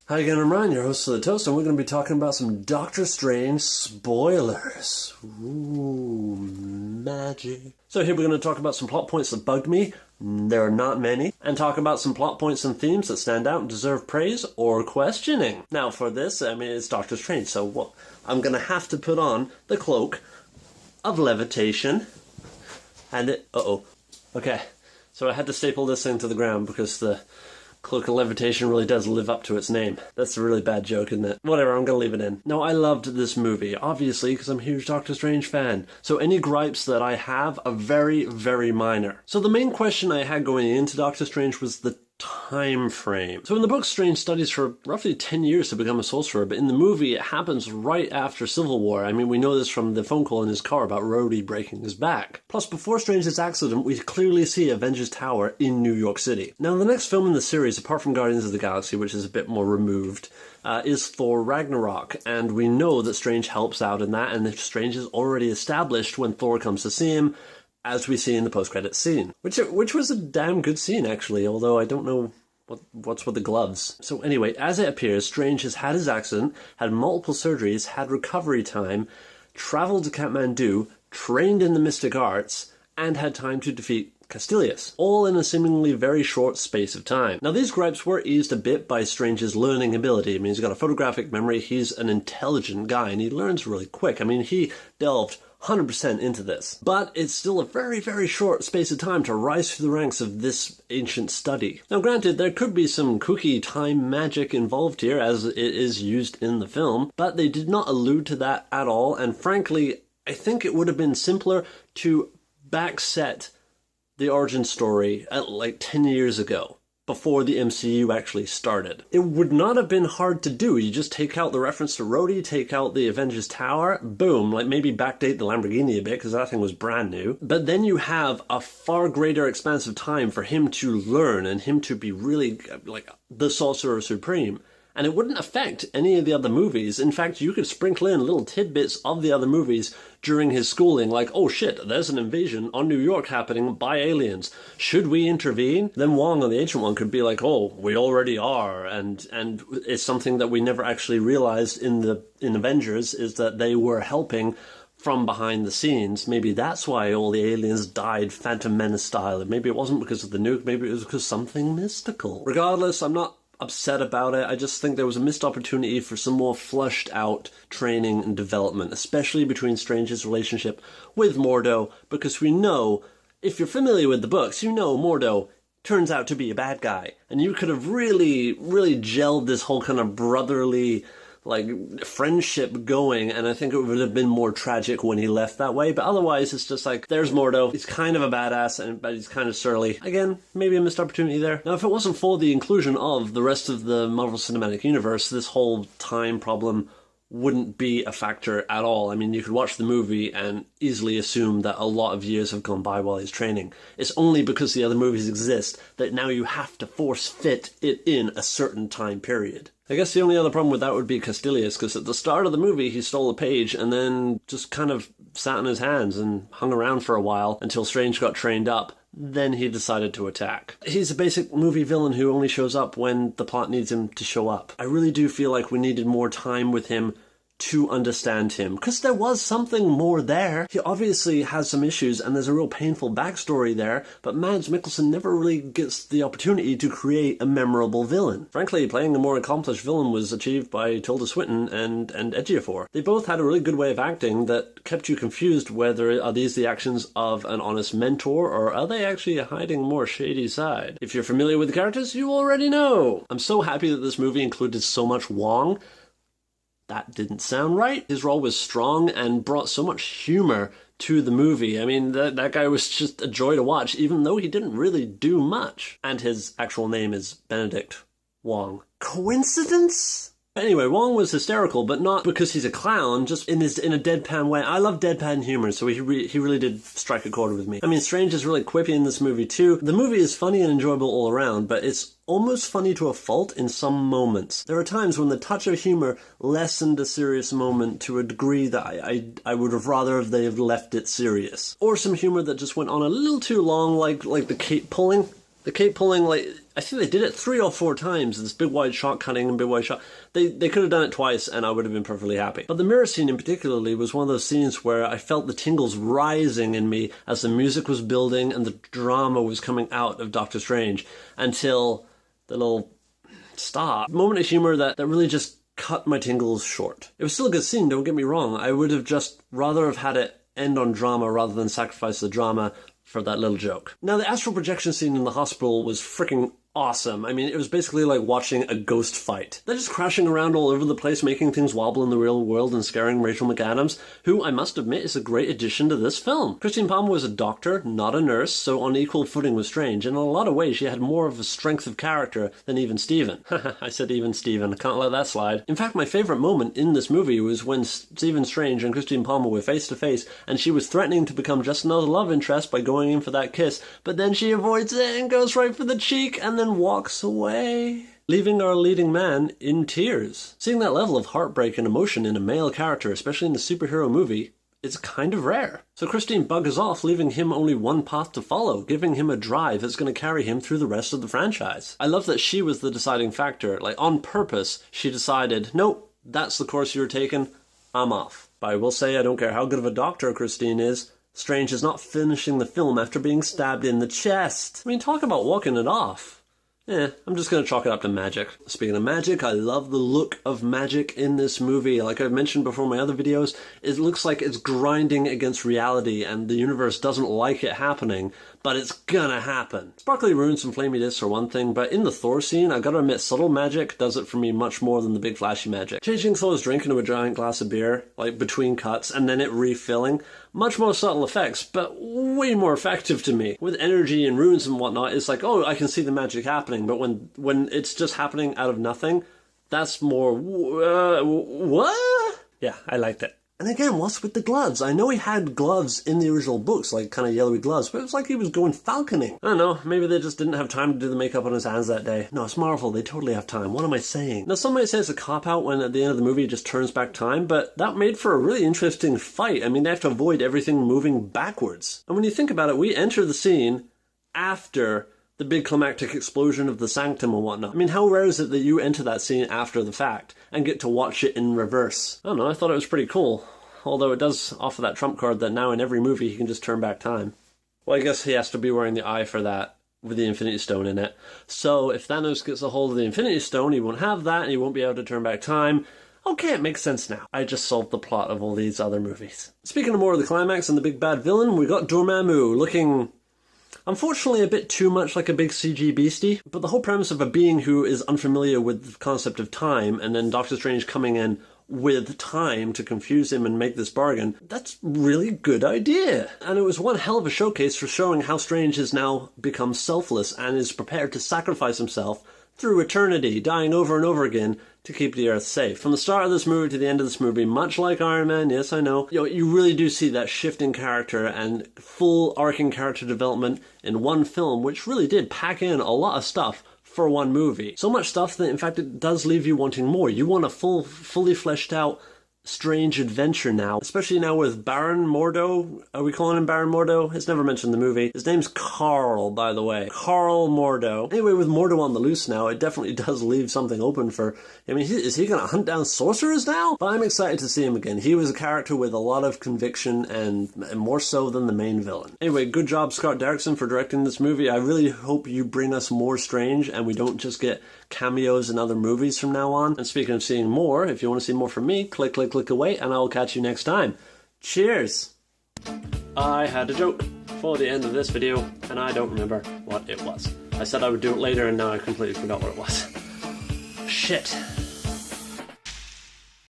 Hi again, I'm Ryan, your host of The Toast, and we're going to be talking about some Doctor Strange spoilers. Ooh, magic. So here we're going to talk about some plot points that bugged me, there are not many, and talk about some plot points and themes that stand out and deserve praise or questioning. Now for this, it's Doctor Strange, so I'm going to have to put on the cloak of levitation, and okay, so I had to staple this thing to the ground because the Cloak of Levitation really does live up to its name. That's a really bad joke, isn't it? Whatever, I'm gonna leave it in. No, I loved this movie, obviously, because I'm a huge Doctor Strange fan. So any gripes that I have are very, very minor. So the main question I had going into Doctor Strange was the time frame. So in the book, Strange studies for roughly 10 years to become a sorcerer, but in the movie, it happens right after Civil War. I mean, we know this from the phone call in his car about Rhodey breaking his back. Plus, before Strange's accident, we clearly see Avengers Tower in New York City. Now, the next film in the series, apart from Guardians of the Galaxy, which is a bit more removed, is Thor Ragnarok, and we know that Strange helps out in that, and Strange is already established when Thor comes to see him, as we see in the post-credits scene. Which was a damn good scene, actually, although I don't know what's with the gloves. So anyway, as it appears, Strange has had his accident, had multiple surgeries, had recovery time, travelled to Kathmandu, trained in the mystic arts, and had time to defeat Castellius, all in a seemingly very short space of time. Now, these gripes were eased a bit by Strange's learning ability. I mean, he's got a photographic memory, he's an intelligent guy, and he learns really quick. I mean, he delved 100% into this. But it's still a very, very short space of time to rise through the ranks of this ancient study. Now granted, there could be some kooky time magic involved here, as it is used in the film, but they did not allude to that at all, and frankly, I think it would have been simpler to backset the origin story at like 10 years ago, before the MCU actually started. It would not have been hard to do. You just take out the reference to Rhodey, take out the Avengers Tower, boom, like maybe backdate the Lamborghini a bit, because that thing was brand new. But then you have a far greater expanse of time for him to learn and him to be really, like, the Sorcerer Supreme. And it wouldn't affect any of the other movies. In fact, you could sprinkle in little tidbits of the other movies during his schooling, like, oh shit, there's an invasion on New York happening by aliens. Should we intervene? Then Wong or the Ancient One could be like, oh, we already are, and it's something that we never actually realized in Avengers, is that they were helping from behind the scenes. Maybe that's why all the aliens died Phantom Menace style, and maybe it wasn't because of the nuke, maybe it was because something mystical. Regardless, I'm not upset about it. I just think there was a missed opportunity for some more flushed out training and development, especially between Strange's relationship with Mordo, because we know, if you're familiar with the books, you know Mordo turns out to be a bad guy, and you could have really, really gelled this whole kind of brotherly, like, friendship going, and I think it would have been more tragic when he left that way. But otherwise, it's just like, there's Mordo. He's kind of a badass, but he's kind of surly. Again, maybe a missed opportunity there. Now, if it wasn't for the inclusion of the rest of the Marvel Cinematic Universe, this whole time problem wouldn't be a factor at all. I mean, you could watch the movie and easily assume that a lot of years have gone by while he's training. It's only because the other movies exist that now you have to force fit it in a certain time period. I guess the only other problem with that would be Castellius, because at the start of the movie he stole a page and then just kind of sat on his hands and hung around for a while until Strange got trained up. Then he decided to attack. He's a basic movie villain who only shows up when the plot needs him to show up. I really do feel like we needed more time with him to understand him, because there was something more there. He obviously has some issues, and there's a real painful backstory there, but Mads Mikkelsen never really gets the opportunity to create a memorable villain. Frankly, playing a more accomplished villain was achieved by Tilda Swinton and Ejiofor. They both had a really good way of acting that kept you confused whether are these the actions of an honest mentor, or are they actually hiding a more shady side? If you're familiar with the characters, you already know. I'm so happy that this movie included so much Wong. That didn't sound right. His role was strong and brought so much humor to the movie. I mean, that guy was just a joy to watch, even though he didn't really do much. And his actual name is Benedict Wong. Coincidence? Anyway, Wong was hysterical, but not because he's a clown, just in a deadpan way. I love deadpan humor, so he really did strike a chord with me. I mean, Strange is really quippy in this movie too. The movie is funny and enjoyable all around, but it's almost funny to a fault in some moments. There are times when the touch of humor lessened a serious moment to a degree that I would have rather they have left it serious. Or some humor that just went on a little too long, like the cape pulling. They keep pulling, like, I think they did it 3 or 4 times, this big wide shot cutting and big wide shot. They could have done it twice and I would have been perfectly happy. But the mirror scene in particularly was one of those scenes where I felt the tingles rising in me as the music was building and the drama was coming out of Doctor Strange until the little stop. Moment of humor that really just cut my tingles short. It was still a good scene, don't get me wrong. I would have just rather have had it end on drama rather than sacrifice the drama for that little joke. Now, the astral projection scene in the hospital was freaking awesome. I mean, it was basically like watching a ghost fight. They're just crashing around all over the place, making things wobble in the real world and scaring Rachel McAdams, who, I must admit, is a great addition to this film. Christine Palmer was a doctor, not a nurse, so on equal footing with Strange, and in a lot of ways she had more of a strength of character than even Steven. I said even Steven, I can't let that slide. In fact, my favourite moment in this movie was when Stephen Strange and Christine Palmer were face to face, and she was threatening to become just another love interest by going in for that kiss, but then she avoids it and goes right for the cheek, and then walks away, leaving our leading man in tears. Seeing that level of heartbreak and emotion in a male character, especially in a superhero movie, is kind of rare. So Christine buggers off, leaving him only one path to follow, giving him a drive that's going to carry him through the rest of the franchise. I love that she was the deciding factor. Like, on purpose, she decided, nope, that's the course you're taking, I'm off. But I will say, I don't care how good of a doctor Christine is, Strange is not finishing the film after being stabbed in the chest. I mean, talk about walking it off. I'm just going to chalk it up to magic. Speaking of magic, I love the look of magic in this movie. Like I've mentioned before in my other videos, it looks like it's grinding against reality and the universe doesn't like it happening, but it's gonna happen. Sparkly runes and flamey discs are one thing, but in the Thor scene, I gotta admit, subtle magic does it for me much more than the big flashy magic. Changing Thor's drink into a giant glass of beer, like between cuts, and then it refilling, much more subtle effects, but way more effective to me. With energy and runes and whatnot, it's like, oh, I can see the magic happening, but when it's just happening out of nothing, that's more, what? Yeah, I liked it. And again, what's with the gloves? I know he had gloves in the original books, like kind of yellowy gloves, but it was like he was going falconing. I don't know, maybe they just didn't have time to do the makeup on his hands that day. No, it's Marvel, they totally have time. What am I saying? Now, some might say it's a cop-out when at the end of the movie it just turns back time, but that made for a really interesting fight. I mean, they have to avoid everything moving backwards. And when you think about it, we enter the scene after the big climactic explosion of the sanctum and whatnot. I mean, how rare is it that you enter that scene after the fact and get to watch it in reverse? I don't know, I thought it was pretty cool. Although it does offer that trump card that now in every movie he can just turn back time. Well, I guess he has to be wearing the eye for that, with the Infinity Stone in it. So if Thanos gets a hold of the Infinity Stone, he won't have that and he won't be able to turn back time. Okay, it makes sense now. I just solved the plot of all these other movies. Speaking of more of the climax and the big bad villain, we got Dormammu looking, unfortunately, a bit too much like a big CG beastie, but the whole premise of a being who is unfamiliar with the concept of time, and then Doctor Strange coming in with time to confuse him and make this bargain, that's really good idea. And it was one hell of a showcase for showing how Strange has now become selfless and is prepared to sacrifice himself through eternity, dying over and over again to keep the Earth safe. From the start of this movie to the end of this movie, much like Iron Man, yes, I know, you really do see that shift in character and full arcing character development in one film, which really did pack in a lot of stuff for one movie. So much stuff that, in fact, it does leave you wanting more. You want a fully fleshed out Strange adventure now, especially now with Baron Mordo. Are we calling him Baron Mordo? It's never mentioned in the movie. His name's Carl, by the way. Carl Mordo. Anyway, with Mordo on the loose now, it definitely does leave something open for, I mean, is he going to hunt down sorcerers now? But I'm excited to see him again. He was a character with a lot of conviction and more so than the main villain. Anyway, good job Scott Derrickson for directing this movie. I really hope you bring us more Strange and we don't just get cameos in other movies from now on. And speaking of seeing more, if you want to see more from me, click away, and I will catch you next time. Cheers! I had a joke for the end of this video, and I don't remember what it was. I said I would do it later, and now I completely forgot what it was. Shit.